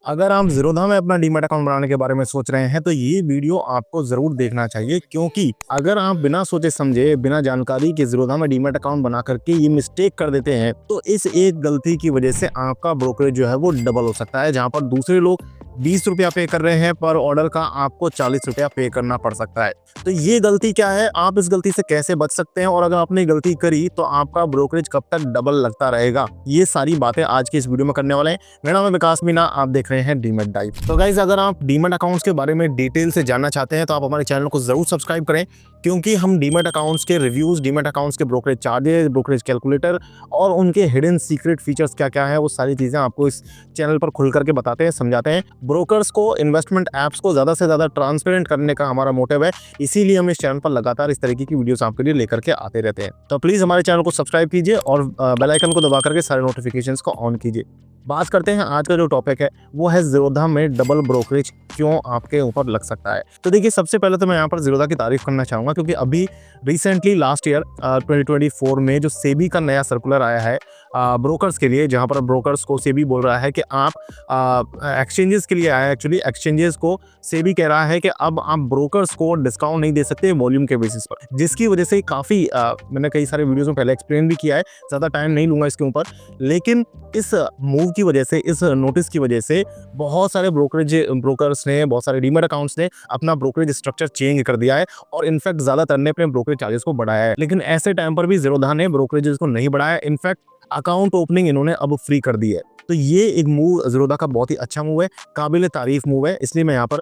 अगर आप ज़ीरोधा में अपना डीमैट अकाउंट बनाने के बारे में सोच रहे हैं तो ये वीडियो आपको ज़रूर देखना चाहिए, क्योंकि अगर आप बिना सोचे समझे, बिना जानकारी के ज़ीरोधा में डीमैट अकाउंट बना करके ये मिस्टेक कर देते हैं तो इस एक गलती की वजह से आपका ब्रोकरेज जो है वो डबल हो सकता है। जहाँ पर दूसरे लोग 20 रुपया पे कर रहे हैं पर ऑर्डर का, आपको 40 रुपया पे करना पड़ सकता है। तो ये गलती क्या है, आप इस गलती से कैसे बच सकते हैं और अगर आपने गलती करी तो आपका ब्रोकरेज कब तक डबल लगता रहेगा, ये सारी बातें आज की इस वीडियो में करने वाले हैं। मेरा नाम है विकास मीना, आप देख रहे हैं डीमैट डाइव। तो गाइज, अगर आप डीमैट अकाउंट्स के बारे में डिटेल से जानना चाहते हैं तो आप हमारे चैनल को जरूर सब्सक्राइब करें, क्योंकि हम डीमैट अकाउंट्स के रिव्यूज, डीमैट अकाउंट्स के ब्रोकरेज चार्जेस, ब्रोकरेज कैलकुलेटर और उनके हिडन सीक्रेट फीचर्स क्या क्या है वो सारी चीजें आपको इस चैनल पर खुल करके बताते हैं, समझाते हैं। ब्रोकर्स को, इन्वेस्टमेंट ऐप्स को ज्यादा से ज्यादा ट्रांसपेरेंट करने का हमारा मोटिव है, इसीलिए हम इस चैनल पर लगातार इस तरीके की वीडियोस आपके लिए लेकर के आते रहते हैं। तो प्लीज हमारे चैनल को सब्सक्राइब कीजिए और बेल आइकन को दबा करके सारे नोटिफिकेशंस को ऑन कीजिए। बात करते हैं आज का जो टॉपिक है वो है ज़ीरोधा में डबल ब्रोकरेज क्यों आपके ऊपर लग सकता है। तो देखिए, सबसे पहले तो मैं यहाँ पर ज़ीरोधा की तारीफ करना चाहूँगा, क्योंकि अभी रिसेंटली लास्ट ईयर 2024 में जो सेबी का नया सर्कुलर आया है ब्रोकर्स के लिए, जहाँ पर ब्रोकर्स को सेबी बोल रहा है कि आप एक्सचेंजेस के लिए आया है। एक्चुअली एक्सचेंजेस को सेबी कह रहा है कि अब आप ब्रोकर्स को डिस्काउंट नहीं दे सकते वॉल्यूम के बेसिस पर, जिसकी वजह से काफ़ी मैंने कई सारे वीडियोज़ में पहले एक्सप्लेन भी किया है, ज़्यादा टाइम नहीं लूँगा इसके ऊपर। लेकिन इस मूव की वजह से, इस नोटिस की वजह से बहुत सारे ब्रोकर्स ने, बहुत सारे डीमैट अकाउंट्स ने अपना ब्रोकरेज स्ट्रक्चर चेंज कर दिया है और इनफैक्ट ज़्यादातर ने अपने ब्रोकरेज चार्जेस को बढ़ाया है। लेकिन ऐसे टाइम पर भी ज़ीरोधा ने ब्रोकरेजेस को नहीं बढ़ाया, इनफैक्ट अकाउंट ओपनिंग इन्होंने अब फ्री कर दी है। तो ये एक मूव ज़ीरोधा का बहुत ही अच्छा मूव है, काबिल तारीफ मूव है, इसलिए मैं यहाँ पर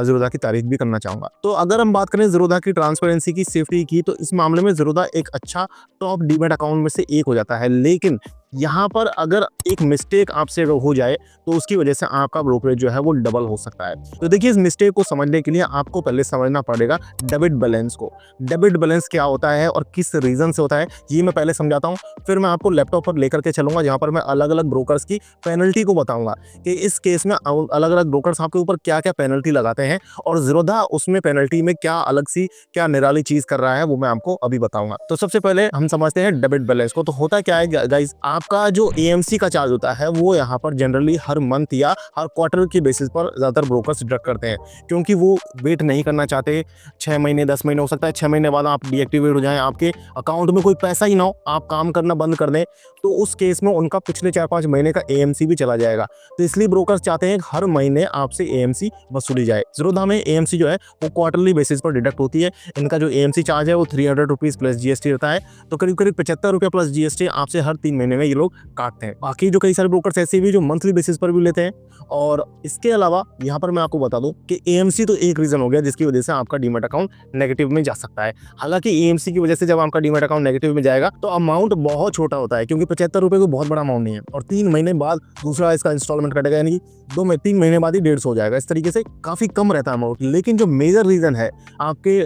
ज़ीरोधा की तारीफ भी करना चाहूँगा। तो अगर हम बात करें ज़ीरोधा की ट्रांसपेरेंसी की, सेफ्टी की, तो इस मामले में ज़ीरोधा एक अच्छा टॉप डीमैट अकाउंट में से एक हो जाता है। लेकिन यहाँ पर अगर एक मिस्टेक आपसे हो जाए तो उसकी वजह से आपका ब्रोकरेज जो है वो डबल हो सकता है। तो देखिए, इस मिस्टेक को समझने के लिए आपको पहले समझना पड़ेगा डेबिट बैलेंस को। डेबिट बैलेंस क्या होता है और किस रीज़न से होता है, ये मैं पहले समझाता हूँ, फिर मैं आपको लैपटॉप पर लेकर के चलूँगा, जहाँ पर मैं अलग अलग ब्रोकर्स की पेनल्टी को बताऊँगा कि इस केस में अलग अलग ब्रोकर्स आपके ऊपर क्या क्या पेनल्टी लगाते हैं और ज़ीरोधा उसमें पेनल्टी में क्या अलग सी, क्या निराली चीज़ कर रहा है, वो मैं आपको अभी बताऊँगा। तो सबसे पहले हम समझते हैं डेबिट बैलेंस को। तो होता क्या है गाइस, आपका जो एएमसी का चार्ज होता है वो यहाँ पर जनरली हर मंथ या हर क्वार्टर के बेसिस पर ज़्यादातर ब्रोकर्स डिडक्ट करते हैं, क्योंकि वो वेट नहीं करना चाहते 6 महीने, 10 महीने, हो सकता है 6 महीने बाद आप डीएक्टिवेट हो जाएं, आपके अकाउंट में कोई पैसा ही ना हो, आप काम करना बंद कर दें, तो उस केस में उनका पिछले 4-5 महीने का एएमसी भी चला जाएगा। तो इसलिए ब्रोकर्स चाहते हैं हर महीने आपसे एएमसी वसूली जाए। ज़ीरोधा में एएमसी जो है वो क्वार्टरली बेसिस पर डिडक्ट होती है। इनका जो एएमसी चार्ज है वो 300 रुपीज़ प्लस जीएसटी रहता है, तो करीब करीब 75 रुपये प्लस जीएसटी आपसे हर 3 महीने में ये लोग काटते हैं। बाकी जो कई सारे ब्रोकर्स ऐसे भी जो मंथली बेसिस पर भी लेते हैं। और इसके अलावा यहाँ पर मैं आपको बता दूं कि एएमसी तो एक रीजन हो गया जिसकी वजह से आपका डीमैट अकाउंट नेगेटिव में जा सकता है। हालांकि एएमसी की वजह से जब आपका डीमैट अकाउंट नेगेटिव में जाएगा तो अमाउंट बहुत छोटा होता है, क्योंकि 75 रुपये कोई बहुत बड़ा अमाउंट नहीं है, और 3 महीने बाद दूसरा इसका इंस्टॉलमेंट कटेगा, यानी 3 महीने बाद ही 150 हो जाएगा। इस तरीके से काफी कम रहता है अमाउंट। लेकिन जो मेजर रीजन है आपके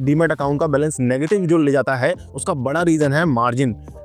डीमैट अकाउंट का बैलेंस नेगेटिव जो ले जाता है, उसका बड़ा रीजन है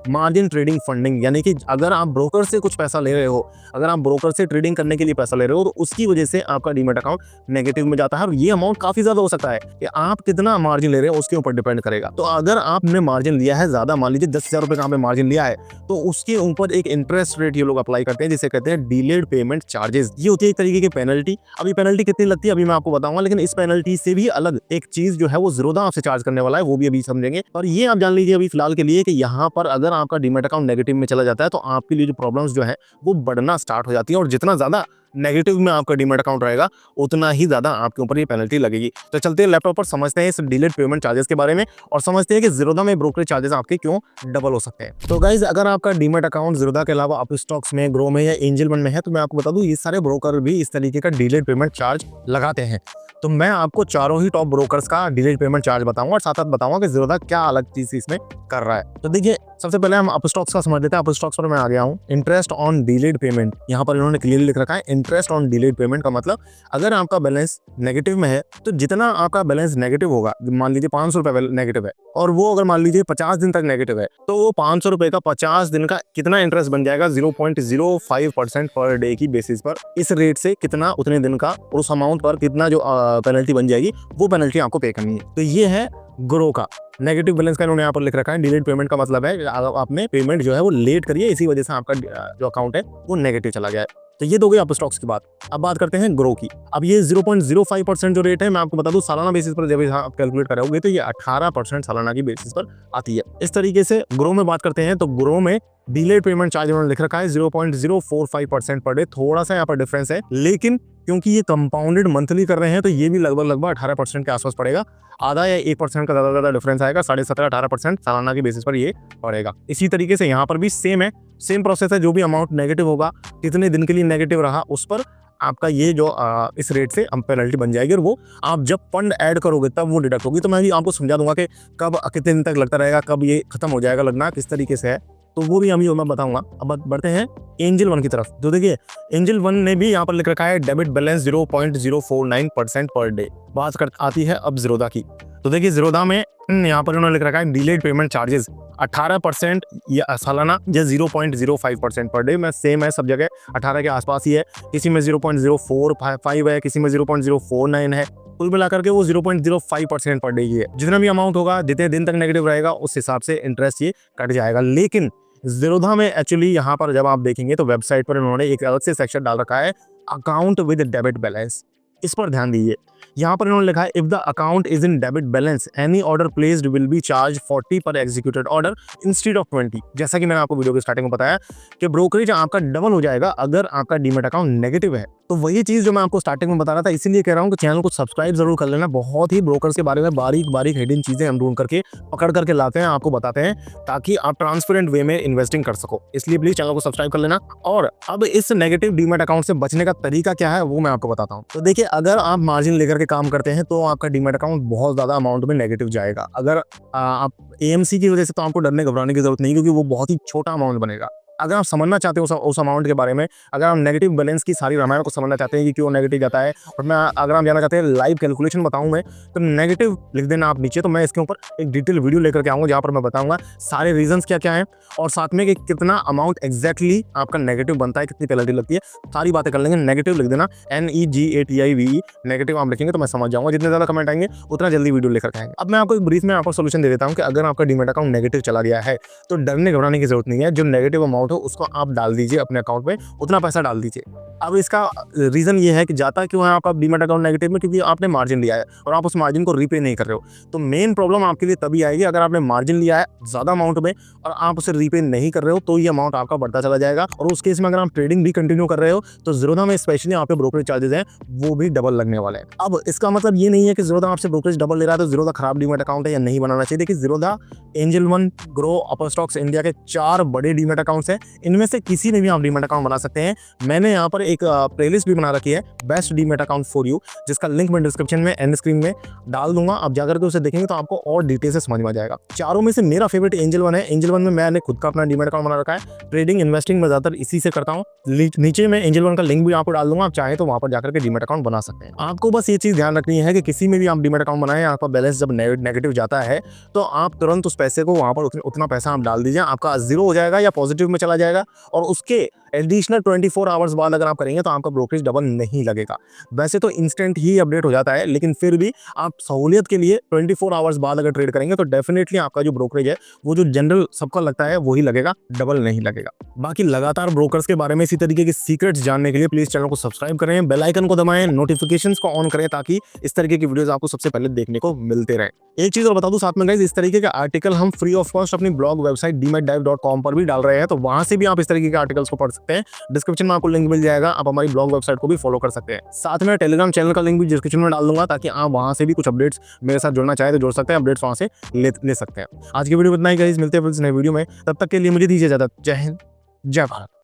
मार्जिन ट्रेडिंग फंडिंग। यानी कि अगर आप ब्रोकर से कुछ पैसा ले रहे हो, अगर आप ब्रोकर से ट्रेडिंग करने के लिए पैसा ले रहे हो, तो उसकी वजह से आपका डीमैट अकाउंट नेगेटिव में जाता है। और ये अमाउंट काफी ज्यादा हो सकता है कि आप कितना मार्जिन ले रहे हो उसके ऊपर डिपेंड करेगा। तो अगर आपने मार्जिन लिया है ज्यादा, मान लीजिए 10,000 रुपए का आपने मार्जिन लिया है, तो उसके ऊपर एक इंटरेस्ट रेट ये लोग अप्लाई करते हैं जिसे कहते हैं डिलेड पेमेंट चार्जेस। ये होती है एक तरीके की पेनल्टी। अभी पेनल्टी कितनी लगती है अभी मैं आपको बताऊंगा, लेकिन इस पेनल्टी से भी अलग एक चीज जो है वो ज़ीरोधा आपसे चार्ज करने वाला है, वो भी अभी समझेंगे। और ये आप जान लीजिए अभी फिलहाल के लिए कि यहाँ पर अगर आपका डीमैट अकाउंट नेगेटिव में चला जाता है तो आपके लिए जो प्रॉब्लम्स जो है वो बढ़ना स्टार्ट हो जाती है, और जितना ज्यादा नेगेटिव में आपका डीमैट अकाउंट रहेगा उतना ही ज्यादा आपके ऊपर ये पेनल्टी लगेगी। तो चलते हैं लैपटॉप पर, समझते हैं इस डिलेड पेमेंट चार्जेस के बारे में और समझते हैं कि ज़ीरोधा में ब्रोकरेज चार्जेस आपके क्यों डबल हो सकते हैं। तो गाइज, अगर आपका डीमैट अकाउंट ज़ीरोधा के अलावा अप स्टॉक्स में, ग्रो में या एंजल फंड में है, तो मैं आपको बता दूं ये सारे ब्रोकर भी इस तरीके का डिलेड पेमेंट चार्ज लगाते हैं। तो मैं आपको चारों ही टॉप ब्रोकर्स का डिलेड पेमेंट चार्ज बताऊंगा और साथ साथ बताऊंगा कि ज़ीरोधा क्या अलग चीज इसमें कर रहा है। तो देखिए, सबसे पहले हम अपस्टॉक्स का समझ लेते हैं। अपस्टॉक्स पर मैं आ गया हूँ। इंटरेस्ट ऑन डिलेड पेमेंट, यहाँ पर इन्होंने क्लियरली लिख रखा है इंटरेस्ट ऑन डिलेड पेमेंट का मतलब अगर आपका बैलेंस नेगेटिव में है तो जितना आपका बैलेंस नेगेटिव होगा, मान लीजिए 500 रुपये नेगेटिव है और वो अगर मान लीजिए 50 दिन तक नेगेटिव है, तो वो 500 रुपये का 50 दिन का कितना इंटरेस्ट बन जाएगा, 0.05% पर डे की बेसिस पर। इस रेट से कितना उतने दिन का और उस अमाउंट पर कितना जो पेनल्टी बन जाएगी वो पेनल्टी आपको पे करनी है। तो ये है ग्रो का नेगेटिव बैलेंस का इन्होंने यहाँ पर लिख रखा है। डिलेड पेमेंट का मतलब है आपने पेमेंट जो है वो लेट करिए, इसी वजह से आपका जो अकाउंट है वो नेगेटिव चला गया है। तो ये तो गई अपस्टॉक्स की बात। अब बात करते हैं ग्रो की। अब ये 0.05% जो रेट है, मैं आपको बता दूं सालाना बेसिस पर जब आप कैलकुलेट करोगे तो ये 18% सालाना की बेसिस पर आती है। इस तरीके से ग्रो में बात करते हैं तो ग्रो में डिलेड पेमेंट चार्ज उन्होंने लिख रखा है 0.045% पर डे। थोड़ा सा यहाँ पर डिफरेंस है, लेकिन क्योंकि ये कंपाउंडेड मंथली कर रहे हैं तो ये भी लगभग 18% के आसपास पड़ेगा। आधा या 1% का ज्यादा डिफरेंस आएगा। 17.5-18% सालाना की बेसिस पर ये पड़ेगा। इसी तरीके से यहाँ पर भी सेम है, सेम प्रोसेस है। जो भी अमाउंट नेगेटिव होगा, कितने दिन के लिए नेगेटिव रहा, उस पर आपका ये जो इस रेट से पेनल्टी बन जाएगी और वो आप जब फंड ऐड करोगे तब वो डिडक्ट होगी। तो मैं भी आपको समझा दूंगा कि कब कितने दिन तक लगता रहेगा, कब ये खत्म हो जाएगा लगना, किस तरीके से है, तो वो भी मैं बताऊंगा। अब बढ़ते हैं एंजल वन की तरफ। तो देखिए एंजल वन ने भी यहाँ पर लिख रखा है डेबिट बैलेंस 0.049% पर डे। बात कर आती है अब ज़ीरोधा की। तो देखिए ज़ीरोधा में यहाँ पर उन्होंने लिख रखा है डिलेड पेमेंट चार्जेस 18% या सालाना या 0.05% पर डे। में सेम है सब जगह, 18 के आसपास ही है। किसी में 0.045 है, किसी में 0.049 है। कुल मिलाकर के वो 0.05% पर डे ही है। जितना भी अमाउंट होगा, जितने दिन तक नेगेटिव रहेगा, उस हिसाब से इंटरेस्ट ये कट जाएगा। लेकिन ज़ीरोधा में एक्चुअली यहाँ पर जब आप देखेंगे तो वेबसाइट पर उन्होंने एक अलग से सेक्शन डाल रखा है, अकाउंट विद डेबिट बैलेंस। इस पर ध्यान दीजिए। यहाँ पर इन्होंने लिखा है if the account is in debit balance any order placed will be charge 40 पर एग्जीक्यूटेड ऑर्डर इंस्टेड ऑफ 20। जैसा कि मैंने आपको वीडियो के स्टार्टिंग में बताया कि ब्रोकरेज आपका डबल हो जाएगा अगर आपका डीमैट अकाउंट नेगेटिव है। तो वही चीज जो मैं आपको स्टार्टिंग में बता रहा था, इसीलिए कह रहा हूँ कि चैनल को सब्सक्राइब जरूर कर लेना। बहुत ही ब्रोकर्स के बारे में बारीक बारीक हिडन चीजें हम ढूंढ करके पकड़ करके लाते हैं, आपको बताते हैं, ताकि आप ट्रांसपेरेंट वे में इन्वेस्टिंग कर सको। इसलिए प्लीज चैनल को सब्सक्राइब कर लेना। और अब इस नेगेटिव डीमैट अकाउंट से बचने का तरीका क्या है वो मैं आपको बताता हूँ। तो देखिए अगर आप मार्जिन लेकर के काम करते हैं तो आपका डीमैट अकाउंट बहुत ज्यादा अमाउंट में नेगेटिव जाएगा। अगर आप एएमसी की वजह से, तो आपको डरने घबराने की जरूरत नहीं, क्योंकि वो बहुत ही छोटा अमाउंट बनेगा। अगर आप समझना चाहते हो उस अमाउंट के बारे में, अगर आप नेगेटिव बैलेंस की सारी रामायण को समझना चाहते हैं कि क्यों नेगेटिव जाता है, और मैं अगर आप जानना चाहते हैं लाइव कैलकुलेशन बताऊं मैं, तो नेगेटिव लिख देना आप नीचे। तो मैं इसके ऊपर एक डिटेल वीडियो लेकर के आऊंगा जहां पर मैं बताऊंगा सारे रीजंस क्या क्या हैं, और साथ में कि कितना अमाउंट एग्जैक्टली आपका नेगेटिव बनता है, कितनी पेनल्टी लगती है, सारी बातें कर लेंगे। नेगेटिव लिख देना, NEGATIVE नेगेटिव आप लिखेंगे तो मैं समझ जाऊंगा। जितने ज्यादा कमेंट आएंगे उतना जल्दी वीडियो लेकर के आएंगे। अब मैं आपको एक ब्रीफ में आपको सोल्यूशन दे देता हूँ कि अगर आपका डीमैट अकाउंट नेगेटिव चला गया है तो डरने घबराने की जरूरत नहीं है। जो नेगेटिव अमाउंट हो उसको आप डाल दीजिए अपने अकाउंट में, उतना पैसा डाल दीजिए। अब इसका रीजन ये है कि जाता क्यों है आपका डीमैट अकाउंट नेगेटिव में, क्योंकि आपने मार्जिन लिया है और आप उस मार्जिन को रीपे नहीं कर रहे हो। तो मेन प्रॉब्लम आपके लिए तभी आएगी अगर आपने मार्जिन लिया है ज्यादा अमाउंट में और आप उसे रीपे नहीं कर रहे हो, तो ये अमाउंट आपका बढ़ता चला जाएगा। और उस केस में अगर आप ट्रेडिंग भी कंटिन्यू कर रहे हो तो ज़ीरोधा में स्पेशली आपके ब्रोकरेज चार्जेस हैं वो भी डबल लगने वाले हैं। अब इसका मतलब ये नहीं है कि ज़ीरोधा आपसे ब्रोकरेज डबल ले रहा है तो ज़ीरोधा खराब डीमैट अकाउंट है या नहीं बनाना चाहिए। देखिए Zerodha, angel one, grow, Upstox India के 4 बड़े डीमैट अकाउंट्स हैं। इनमें से किसी में भी आप डीमैट अकाउंट बना सकते हैं। मैंने यहाँ पर एक प्लेलिस्ट भी बना रखी है, best demat account for you, जिसका लिंक मैं डिस्क्रिप्शन में एंड स्क्रीन में डाल दूंगा। आप जाकर के उसे देखेंगे तो आपको और डिटेल से समझ में आ जाएगा। चारों में से मेरा फेवरेट एंजल वन है। एंजल वन में मैंने खुद का अपना डीमैट अकाउंट बना रखा है। ट्रेडिंग इन्वेस्टिंग में ज्यादातर इसी से करता हूँ। नीचे में एंजल वन का लिंक भी आपको डाल दूंगा, आप चाहें तो वहां पर जाकर के डीमैट अकाउंट बना सकते हैं। आपको बस ये चीज ध्यान रखनी है कि किसी में भी आप डीमैट अकाउंट बनाएं, आपका बैलेंस जब नेगेटिव जाता है तो आप तुरंत उस पैसे को वहां पर उतना पैसा आप डाल दीजिए। आपका जीरो हो जाएगा या पॉजिटिव में चला जाएगा, और उसके एडिशनल 24 आवर्स बाद अगर आप करेंगे तो आपका ब्रोकरेज डबल नहीं लगेगा। वैसे तो इंस्टेंट ही अपडेट हो जाता है, लेकिन फिर भी आप सहूलियत के लिए 24 आवर्स बाद अगर ट्रेड करेंगे तो डेफिनेटली आपका जो ब्रोकरेज है वो जो जनरल सबका लगता है वही लगेगा, डबल नहीं लगेगा। बाकी लगातार ब्रोकर्स के बारे में इसी तरीके के सीक्रेट्स जानने के लिए प्लीज चैनल को सब्सक्राइब करें, बेल आइकन को दबाएं, नोटिफिकेशंस को ऑन करें, ताकि इस तरीके की वीडियोस आपको सबसे पहले देखने को मिलते रहे। एक चीज और बता दूं साथ में गाइस, इस तरीके का आर्टिकल हम फ्री ऑफ कॉस्ट अपनी ब्लॉग वेबसाइट dmatdive.com पर भी डाल रहे हैं, तो वहां से भी आप इस तरीके के आर्टिकल्स को पढ़ सकते हैं। डिस्क्रिप्शन में आपको लिंक मिल जाएगा, आप हमारी ब्लॉग वेबसाइट को भी फॉलो कर सकते हैं। साथ में टेलीग्राम चैनल का लिंक भी डिस्क्रिप्शन में डाल दूंगा, ताकि आप वहां से भी कुछ अपडेट्स मेरे साथ जुड़ना चाहे तो जुड़ सकते हैं, अपडेट्स वहां से ले सकते हैं। आज की वीडियो में इतना ही गाइस, मिलते हैं नए वीडियो में, तब तक के लिए मुझे दीजिए इजाजत। जय हिंद, जय भारत।